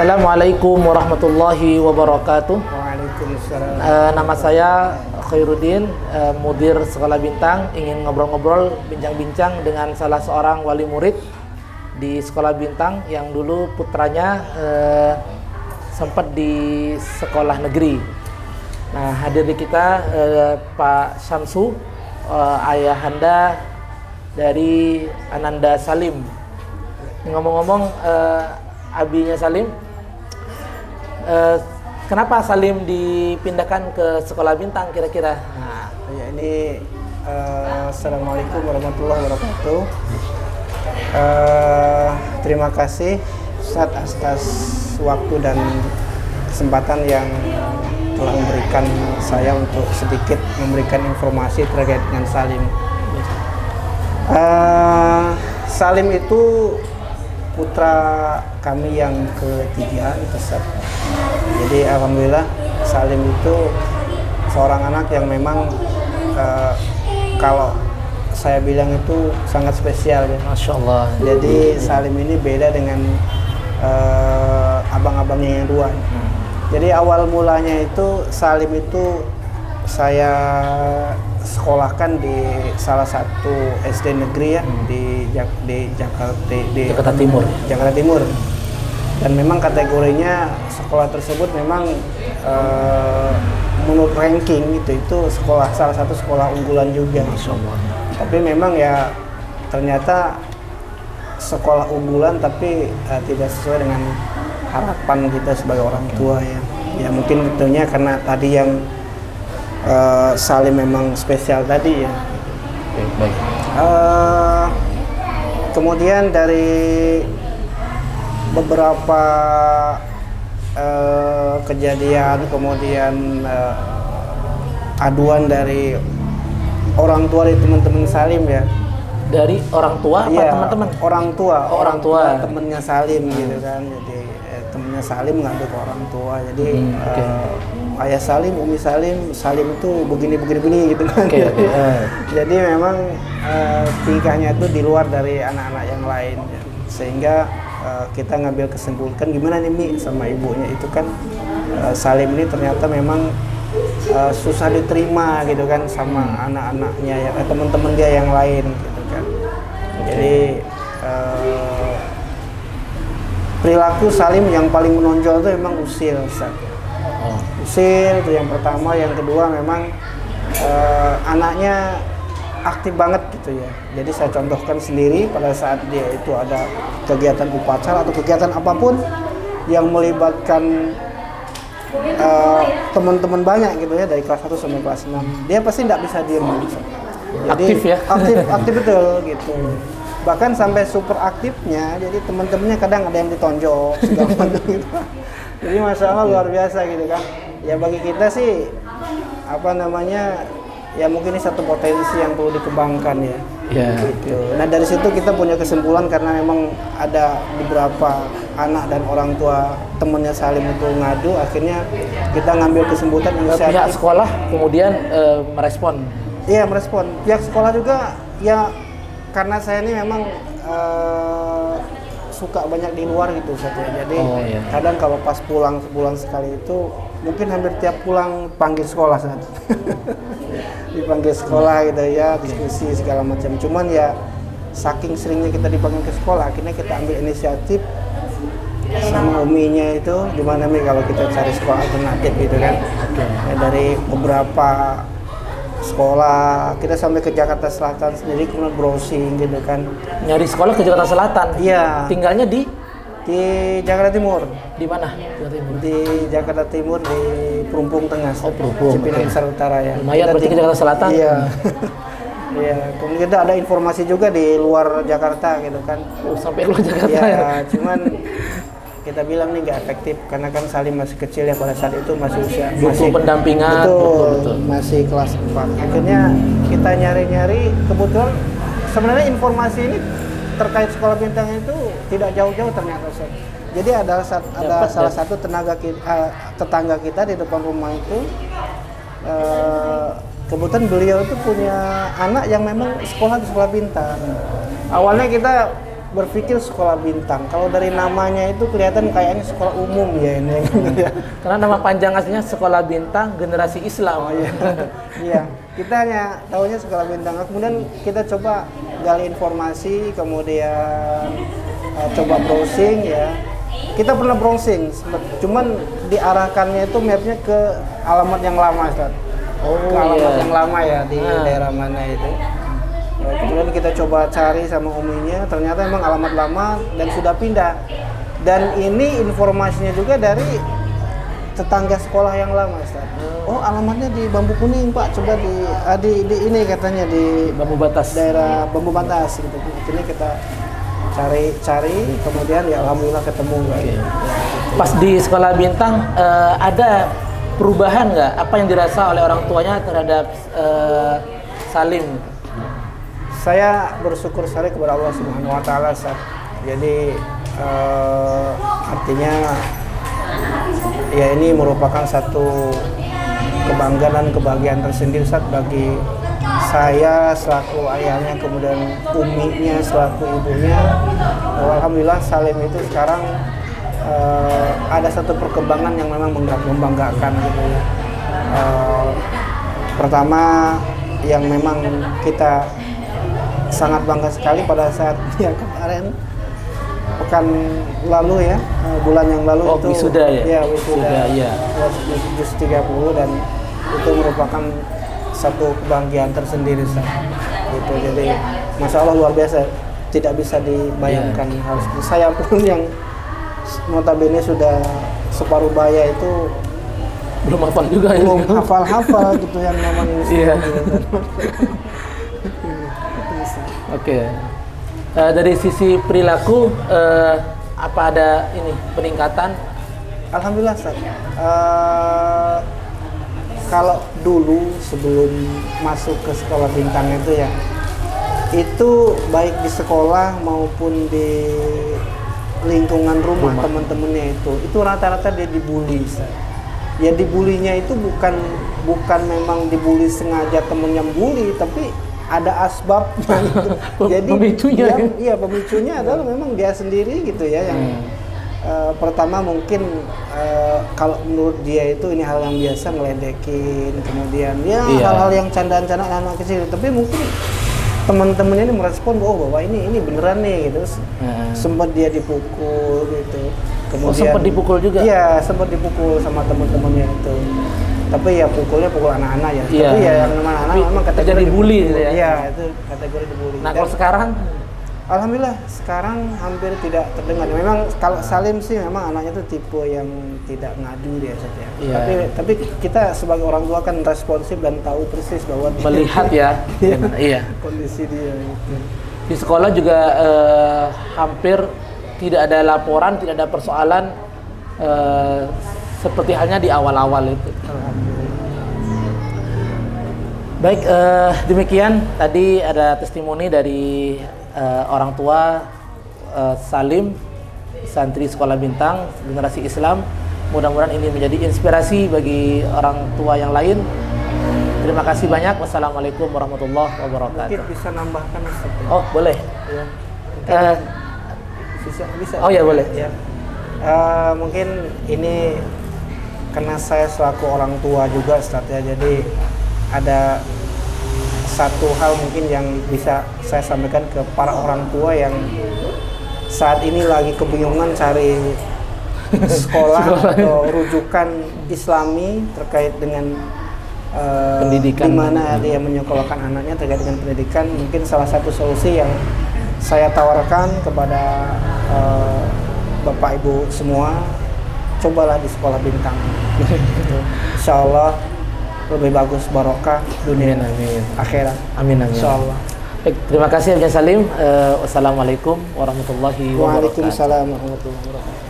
Assalamualaikum warahmatullahi wabarakatuh. Waalaikumsalam. Nama saya Khairuddin, mudir Sekolah Bintang. Ingin ngobrol-ngobrol, bincang-bincang dengan salah seorang wali murid di Sekolah Bintang yang dulu putranya sempat di sekolah negeri. Nah, hadir di kita Pak Syamsu, ayahanda dari Ananda Salim. Ngomong-ngomong, abinya Salim, kenapa Salim dipindahkan ke Sekolah Bintang kira-kira? Nah, ya ini Assalamualaikum warahmatullahi wabarakatuh. Terima kasih Ustadz atas waktu dan kesempatan yang telah memberikan saya untuk sedikit memberikan informasi terkait dengan Salim. Salim itu putra kami yang ketiga itu Ustaz. Jadi alhamdulillah Salim itu seorang anak yang memang kalau saya bilang itu sangat spesial ya. Masya Allah. Jadi Salim ini beda dengan abang-abangnya yang dua. Jadi awal mulanya itu Salim itu saya sekolahkan di salah satu SD negeri ya di Jakarta Timur. Dan memang kategorinya sekolah tersebut memang menurut ranking itu salah satu sekolah unggulan juga. Tapi memang ya ternyata sekolah unggulan tapi tidak sesuai dengan harapan kita sebagai orang tua ya. Ya mungkin tentunya karena tadi yang Salim memang spesial tadi ya. Oke, baik. Kemudian dari beberapa kejadian, kemudian aduan dari orang tua dari teman-teman Salim ya. Dari orang tua apa ya, teman-teman? Orang tua temennya Salim gitu kan. Jadi temennya Salim ngadu ke orang tua. Jadi ayah Salim, Umi Salim itu begini gitu kan. Jadi memang tingkahnya itu di luar dari anak-anak yang lain ya. Sehingga kita ngambil kesimpulan gimana nih Mi sama ibunya itu kan Salim ini ternyata memang susah diterima gitu kan sama anak-anaknya ya, teman-teman dia yang lain gitu kan. Jadi perilaku Salim yang paling menonjol itu memang usil Ustaz. Usil itu yang pertama, yang kedua memang anaknya aktif banget gitu ya. Jadi saya contohkan sendiri pada saat dia itu ada kegiatan upacara atau kegiatan apapun yang melibatkan teman-teman banyak gitu ya dari kelas 1 sampai kelas 6. Dia pasti tidak bisa diem. Jadi Aktif ya? Aktif betul gitu. Bahkan sampai super aktifnya, jadi teman-temannya kadang ada yang ditonjok segala macam gitu. Jadi Masya Allah luar biasa gitu kan. Ya bagi kita sih ya mungkin ini satu potensi yang perlu dikembangkan ya. Gitu. Nah dari situ kita punya kesimpulan karena memang ada beberapa anak dan orang tua temannya Salim itu ngadu, akhirnya kita ngambil kesimpulan inisiatif. Pihak sekolah kemudian merespon. Iya merespon. Pihak sekolah juga ya karena saya ini memang suka banyak di luar gitu ya. Jadi kadang kalau pas pulang sebulan sekali itu mungkin hampir tiap pulang panggil sekolah saat dipanggil sekolah gitu ya, diskusi segala macam. Cuman ya saking seringnya kita dipanggil ke sekolah, akhirnya kita ambil inisiatif sama uminya itu gimana Mi kalau kita cari sekolah alternatif gitu kan. Ya, dari beberapa sekolah kita sampai ke Jakarta Selatan sendiri, kemudian browsing gitu kan. Nyari sekolah ke Jakarta Selatan? Iya. Tinggalnya di Jakarta Timur. Di mana? Jakarta Timur. Di Jakarta Timur di Perumpung Tengah. Oh, Perumpung. Cipinang Besar Utara ya. Lumayan berarti ke Jakarta Selatan. Iya. Iya, kemudian kita ada informasi juga di luar Jakarta gitu kan. Oh, sampai luar Jakarta ya. Cuman kita bilang nih nggak efektif karena kan Salim masih kecil ya pada saat itu masih usia butuh pendampingan. Betul. Masih kelas 4. Akhirnya kita nyari-nyari, kebetulan sebenarnya informasi ini terkait Sekolah Bintang itu tidak jauh-jauh ternyata Ustaz. Jadi ada salah satu tetangga kita di depan rumah itu kebetulan beliau itu punya anak yang memang sekolah di Sekolah Bintang. Awalnya kita berpikir sekolah bintang. Kalau dari namanya itu kelihatan kayaknya sekolah umum ya ini. Karena nama panjang aslinya Sekolah Bintang Generasi Islam. Oh iya. Iya, kita hanya tahunya sekolah bintang. Kemudian kita coba gali informasi, kemudian coba browsing ya. Kita pernah browsing, cuman diarahkannya itu mapnya ke alamat yang lama, Ustaz. Ke alamat yang lama ya di daerah mana itu. Kemudian kita coba cari sama uminya, ternyata memang alamat lama dan sudah pindah. Dan ini informasinya juga dari tetangga sekolah yang lama, Ustaz. Oh, alamatnya di Bambu Kuning, Pak. Coba di ini katanya di Bambu Batas. Daerah Bambu Batas gitu. Ini kita cari, kemudian ya alhamdulillah ketemu. Okay. Pas di Sekolah Bintang ada perubahan nggak? Apa yang dirasa oleh orang tuanya terhadap Salim? Saya bersyukur sekali kepada Allah Subhanahu Wa Taala, Ustaz. Jadi artinya ya ini merupakan satu kebanggaan dan kebahagiaan tersendiri, Ustaz, bagi saya selaku ayahnya, kemudian uminya selaku ibunya. Alhamdulillah Salim itu sekarang ada satu perkembangan yang memang membanggakan gitu ya. Pertama yang memang kita sangat bangga sekali pada saat yang kemarin pekan lalu ya, bulan yang lalu itu wisuda ya? Ya, wisuda ya. Juz 30 dan itu merupakan satu kebahagiaan tersendiri, gitu. Jadi Masya Allah luar biasa, tidak bisa dibayangkan hal seperti saya pun yang notabene sudah separuh baya itu belum hafal juga ya? Belum hafal-hafal gitu yang namanya wisuda. Oke. Dari sisi perilaku apa ada ini peningkatan? Alhamdulillah, Ustaz. Kalau dulu sebelum masuk ke sekolah bintang itu ya, itu baik di sekolah maupun di lingkungan rumah. Teman-temannya itu rata-rata dia dibully, Ustaz. Ya dibulinya itu bukan memang dibully sengaja temen yang bully, tapi ada asbabnya gitu. Jadi pemicunya iya pemicunya adalah memang dia sendiri gitu ya yang pertama mungkin kalau menurut dia itu ini hal yang biasa ngeledekin, kemudian ya hal-hal yang candaan-candaan anak kecil, tapi mungkin teman-temannya ini merespon bahwa ini beneran nih gitu. Sempat dia dipukul gitu. Kemudian sempat dipukul juga? Iya, sempat dipukul sama teman-temannya itu. Tapi ya pukulnya pukul anak-anak ya. Tapi ya yang namanya anak memang kategori dibully gitu ya. Iya, itu kategori dibully. Nah, kalau sekarang alhamdulillah sekarang hampir tidak terdengar. Memang kalau Salim sih memang anaknya tuh tipe yang tidak ngadu dia saja. Iya. Tapi kita sebagai orang tua kan responsif dan tahu persis bahwa melihat ya. Iya. Kondisi dia gitu. Di sekolah juga hampir tidak ada laporan, tidak ada persoalan seperti halnya di awal-awal itu. Baik, demikian tadi ada testimoni dari orang tua Salim, santri Sekolah Bintang Generasi Islam. Mudah-mudahan ini menjadi inspirasi bagi orang tua yang lain. Terima kasih banyak. Wassalamualaikum warahmatullahi wabarakatuh. Mungkin bisa nambahkan, Ustaz. Oh, boleh. Ya. Bisa. Oh ya, boleh. Ya. Mungkin ini karena saya selaku orang tua juga, Ustaz, ya, jadi ada satu hal mungkin yang bisa saya sampaikan ke para orang tua yang saat ini lagi kebingungan cari sekolah atau rujukan Islami terkait dengan pendidikan, di mana dia menyekolahkan anaknya terkait dengan pendidikan. Mungkin salah satu solusi yang saya tawarkan kepada Bapak Ibu semua, cobalah di Sekolah Bintang. Insya Allah lebih bagus, barokah dunia akhirat. Amin. Insya Allah. Baik, terima kasih Abang Salim. Wassalamualaikum warahmatullahi wabarakatuh. Waalaikumsalam warahmatullahi wabarakatuh.